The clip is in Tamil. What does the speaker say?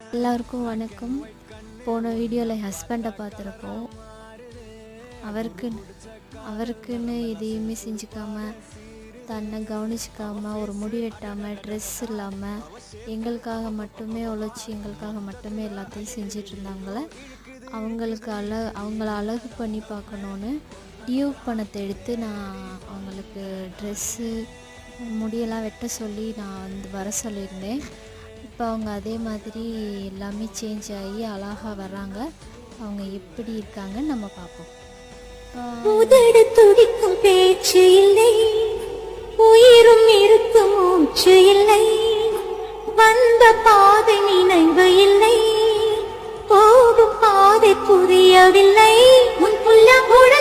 எல்லாருக்கும் வணக்கம். போன வீடியோவில் ஹஸ்பண்டை பார்த்துருப்போம். அவருக்குன்னு எதையுமே செஞ்சுக்காமல், தன்னை கவனிச்சிக்காமல், ஒரு முடி வெட்டாமல், ட்ரெஸ் இல்லாமல், எங்களுக்காக மட்டுமே உழைச்சி எங்களுக்காக மட்டுமே எல்லாத்தையும் செஞ்சிட்டு இருந்தாங்களே, அவங்கள அழகு பண்ணி பார்க்கணுன்னு டியூ பணத்தை எடுத்து நான் அவங்களுக்கு ட்ரெஸ்ஸு, முடியெல்லாம் வெட்ட சொல்லி நான் வர சொல்லியிருந்தேன். இப்போ அவங்க அதே மாதிரி எல்லாமே சேஞ்ச் ஆகி அழகாக வர்றாங்க. அவங்க எப்படி இருக்காங்கன்னு நம்ம பார்ப்போம். உதடு துடிக்கும் பேச்சு இல்லை, உயிரும் இருக்கும் மூச்சு இல்லை, வந்த பாதை நினைவு இல்லை, போகும் பாதை புரியவில்லை, உன் புள்ள கூட